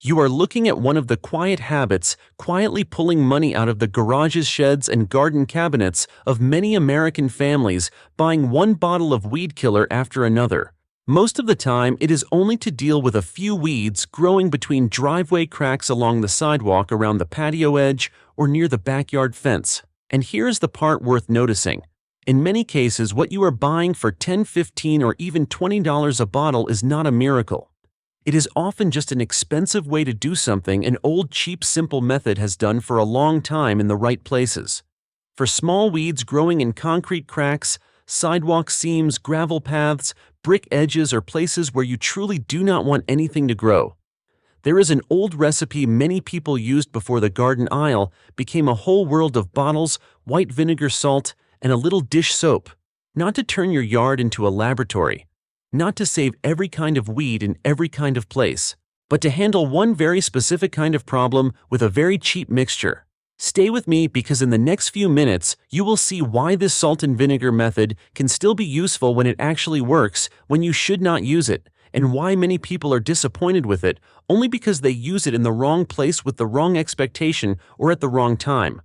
You are looking at one of the quiet habits quietly pulling money out of the garages, sheds, and garden cabinets of many American families, buying one bottle of weed killer after another. Most of the time, it is only to deal with a few weeds growing between driveway cracks, along the sidewalk, around the patio edge, or near the backyard fence. And here's the part worth noticing. In many cases, what you are buying for $10, $15, or even $20 a bottle is not a miracle. It is often just an expensive way to do something an old, cheap, simple method has done for a long time in the right places. For small weeds growing in concrete cracks, sidewalk seams, gravel paths, brick edges, or places where you truly do not want anything to grow. There is an old recipe many people used before the garden aisle became a whole world of bottles, white vinegar, salt, and a little dish soap. Not to turn your yard into a laboratory. Not to save every kind of weed in every kind of place, but to handle one very specific kind of problem with a very cheap mixture. Stay with me, because in the next few minutes, you will see why this salt and vinegar method can still be useful when it actually works, when you should not use it, and why many people are disappointed with it only because they use it in the wrong place with the wrong expectation or at the wrong time.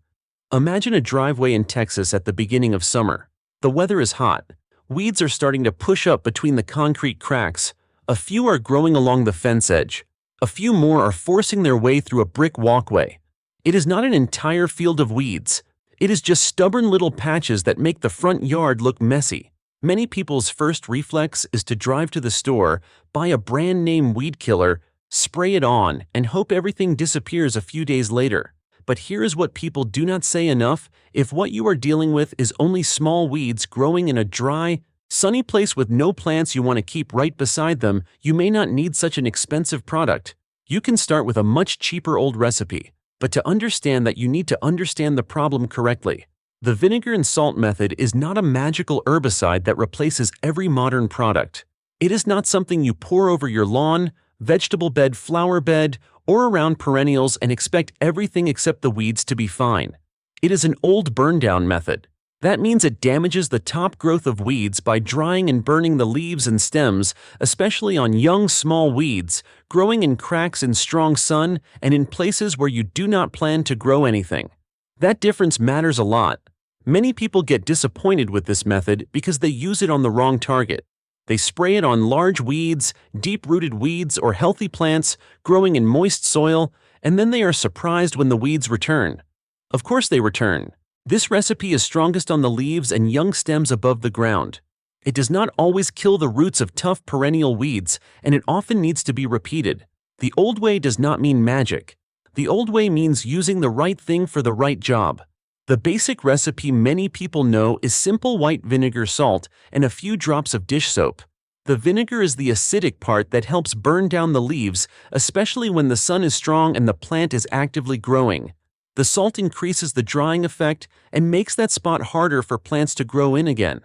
Imagine a driveway in Texas at the beginning of summer. The weather is hot. Weeds are starting to push up between the concrete cracks. A few are growing along the fence edge. A few more are forcing their way through a brick walkway. It is not an entire field of weeds. It is just stubborn little patches that make the front yard look messy. Many people's first reflex is to drive to the store, buy a brand name weed killer, spray it on, and hope everything disappears a few days later. But here is what people do not say enough. If what you are dealing with is only small weeds growing in a dry, sunny place with no plants you want to keep right beside them, you may not need such an expensive product. You can start with a much cheaper old recipe. But to understand that, you need to understand the problem correctly. The vinegar and salt method is not a magical herbicide that replaces every modern product. It is not something you pour over your lawn, vegetable bed, flower bed, or around perennials and expect everything except the weeds to be fine. It is an old burn-down method. That means it damages the top growth of weeds by drying and burning the leaves and stems, especially on young, small weeds, growing in cracks in strong sun and in places where you do not plan to grow anything. That difference matters a lot. Many people get disappointed with this method because they use it on the wrong target. They spray it on large weeds, deep-rooted weeds, or healthy plants growing in moist soil, and then they are surprised when the weeds return. Of course they return. This recipe is strongest on the leaves and young stems above the ground. It does not always kill the roots of tough perennial weeds, and it often needs to be repeated. The old way does not mean magic. The old way means using the right thing for the right job. The basic recipe many people know is simple white vinegar, salt, and a few drops of dish soap. The vinegar is the acidic part that helps burn down the leaves, especially when the sun is strong and the plant is actively growing. The salt increases the drying effect and makes that spot harder for plants to grow in again.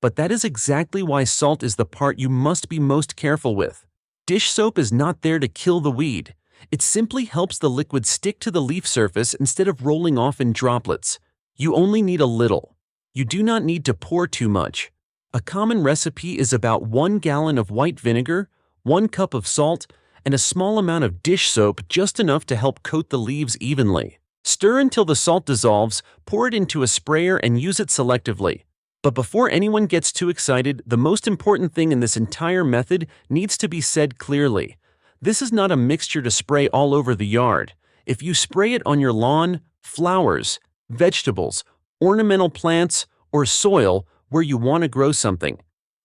But that is exactly why salt is the part you must be most careful with. Dish soap is not there to kill the weed. It simply helps the liquid stick to the leaf surface instead of rolling off in droplets. You only need a little. You do not need to pour too much. A common recipe is about 1 gallon of white vinegar, 1 cup of salt, and a small amount of dish soap, just enough to help coat the leaves evenly. Stir until the salt dissolves, pour it into a sprayer, and use it selectively. But before anyone gets too excited, the most important thing in this entire method needs to be said clearly. This is not a mixture to spray all over the yard. If you spray it on your lawn, flowers, vegetables, ornamental plants, or soil where you want to grow something,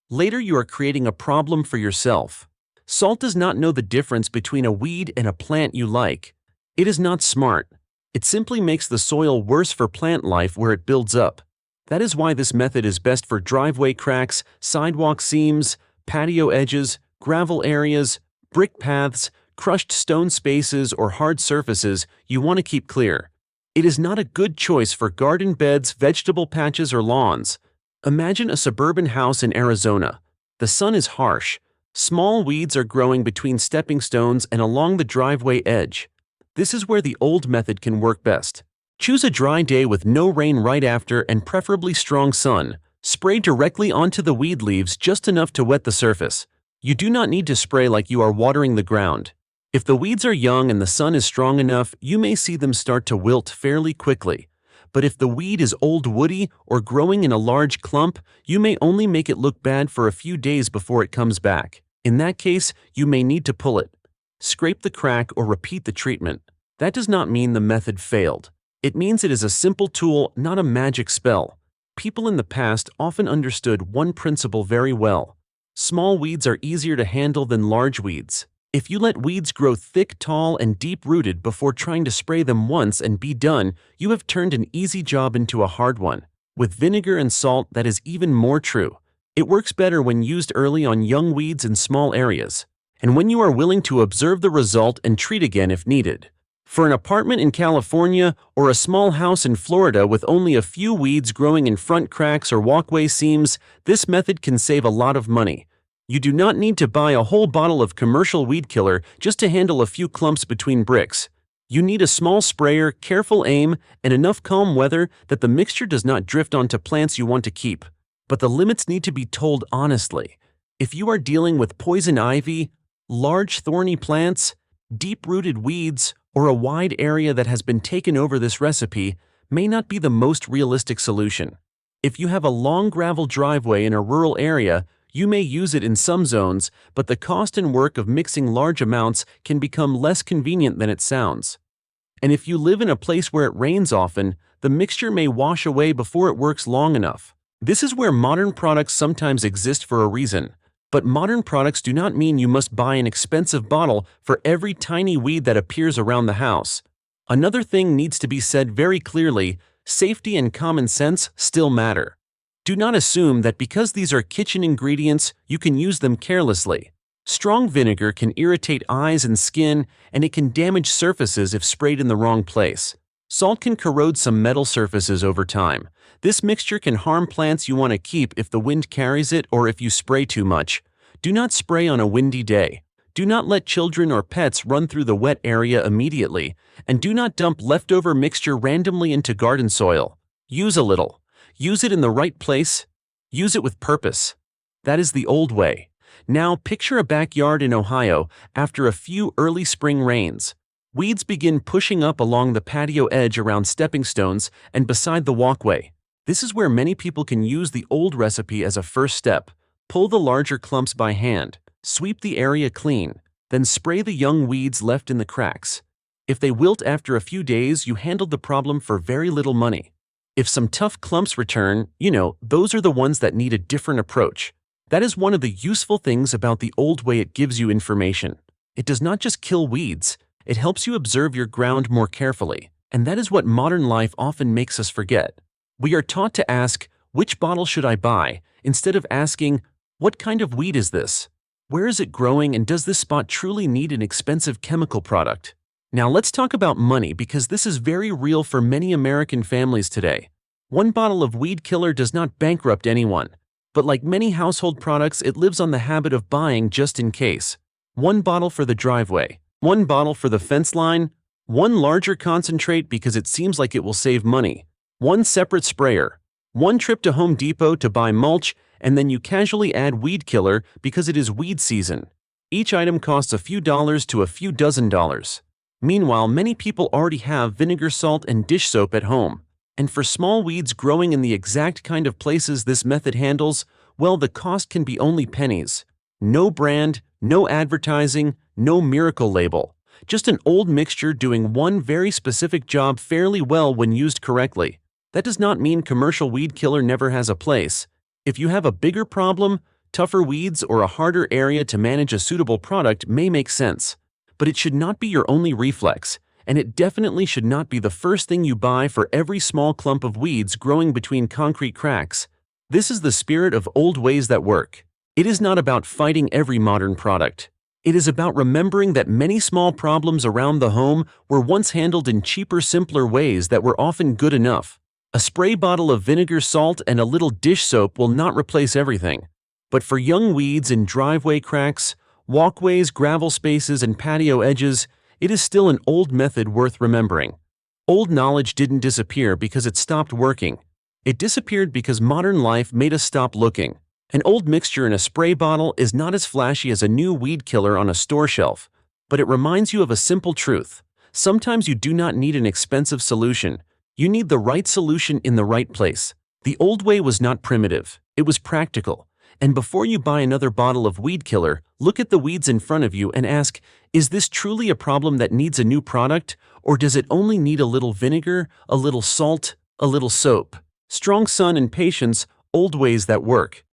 later you are creating a problem for yourself. Salt does not know the difference between a weed and a plant you like. It is not smart. It simply makes the soil worse for plant life where it builds up. That is why this method is best for driveway cracks, sidewalk seams, patio edges, gravel areas, brick paths, crushed stone spaces, or hard surfaces you want to keep clear. It is not a good choice for garden beds, vegetable patches, or lawns. Imagine a suburban house in Arizona. The sun is harsh. Small weeds are growing between stepping stones and along the driveway edge. This is where the old method can work best. Choose a dry day with no rain right after and preferably strong sun. Spray directly onto the weed leaves, just enough to wet the surface. You do not need to spray like you are watering the ground. If the weeds are young and the sun is strong enough, you may see them start to wilt fairly quickly. But if the weed is old woody or growing in a large clump, you may only make it look bad for a few days before it comes back. In that case, you may need to pull it, scrape the crack, or repeat the treatment. That does not mean the method failed. It means it is a simple tool, not a magic spell. People in the past often understood one principle very well. Small weeds are easier to handle than large weeds. If you let weeds grow thick, tall, and deep-rooted before trying to spray them once and be done, you have turned an easy job into a hard one. With vinegar and salt, that is even more true. It works better when used early on young weeds in small areas, and when you are willing to observe the result and treat again if needed. For an apartment in California or a small house in Florida with only a few weeds growing in front cracks or walkway seams, this method can save a lot of money. You do not need to buy a whole bottle of commercial weed killer just to handle a few clumps between bricks. You need a small sprayer, careful aim, and enough calm weather that the mixture does not drift onto plants you want to keep. But the limits need to be told honestly. If you are dealing with poison ivy, large thorny plants, deep-rooted weeds, or a wide area that has been taken over, this recipe may not be the most realistic solution. If you have a long gravel driveway in a rural area, you may use it in some zones, but the cost and work of mixing large amounts can become less convenient than it sounds. And if you live in a place where it rains often, the mixture may wash away before it works long enough. This is where modern products sometimes exist for a reason. But modern products do not mean you must buy an expensive bottle for every tiny weed that appears around the house. Another thing needs to be said very clearly: safety and common sense still matter. Do not assume that because these are kitchen ingredients, you can use them carelessly. Strong vinegar can irritate eyes and skin, and it can damage surfaces if sprayed in the wrong place. Salt can corrode some metal surfaces over time. This mixture can harm plants you want to keep if the wind carries it or if you spray too much. Do not spray on a windy day. Do not let children or pets run through the wet area immediately, and do not dump leftover mixture randomly into garden soil. Use a little. Use it in the right place. Use it with purpose. That is the old way. Now picture a backyard in Ohio after a few early spring rains. Weeds begin pushing up along the patio edge around stepping stones and beside the walkway. This is where many people can use the old recipe as a first step. Pull the larger clumps by hand. Sweep the area clean. Then spray the young weeds left in the cracks. If they wilt after a few days, you handled the problem for very little money. If some tough clumps return, those are the ones that need a different approach. That is one of the useful things about the old way: it gives you information. It does not just kill weeds, it helps you observe your ground more carefully. And that is what modern life often makes us forget. We are taught to ask, which bottle should I buy, instead of asking, what kind of weed is this? Where is it growing, and does this spot truly need an expensive chemical product? Now let's talk about money, because this is very real for many American families today. One bottle of weed killer does not bankrupt anyone, but like many household products, it lives on the habit of buying just in case. One bottle for the driveway, one bottle for the fence line, one larger concentrate because it seems like it will save money, one separate sprayer, one trip to Home Depot to buy mulch, and then you casually add weed killer because it is weed season. Each item costs a few dollars to a few dozen dollars. Meanwhile, many people already have vinegar, salt, and dish soap at home. And for small weeds growing in the exact kind of places this method handles, well, the cost can be only pennies. No brand, no advertising, no miracle label. Just an old mixture doing one very specific job fairly well when used correctly. That does not mean commercial weed killer never has a place. If you have a bigger problem, tougher weeds, or a harder area to manage, a suitable product may make sense. But it should not be your only reflex, and it definitely should not be the first thing you buy for every small clump of weeds growing between concrete cracks. This is the spirit of old ways that work. It is not about fighting every modern product. It is about remembering that many small problems around the home were once handled in cheaper, simpler ways that were often good enough. A spray bottle of vinegar, salt, and a little dish soap will not replace everything. But for young weeds in driveway cracks, walkways, gravel spaces, and patio edges, it is still an old method worth remembering. Old knowledge didn't disappear because it stopped working. It disappeared because modern life made us stop looking. An old mixture in a spray bottle is not as flashy as a new weed killer on a store shelf, but it reminds you of a simple truth. Sometimes you do not need an expensive solution. You need the right solution in the right place. The old way was not primitive, it was practical. And before you buy another bottle of weed killer, look at the weeds in front of you and ask, is this truly a problem that needs a new product, or does it only need a little vinegar, a little salt, a little soap? Strong sun and patience, old ways that work.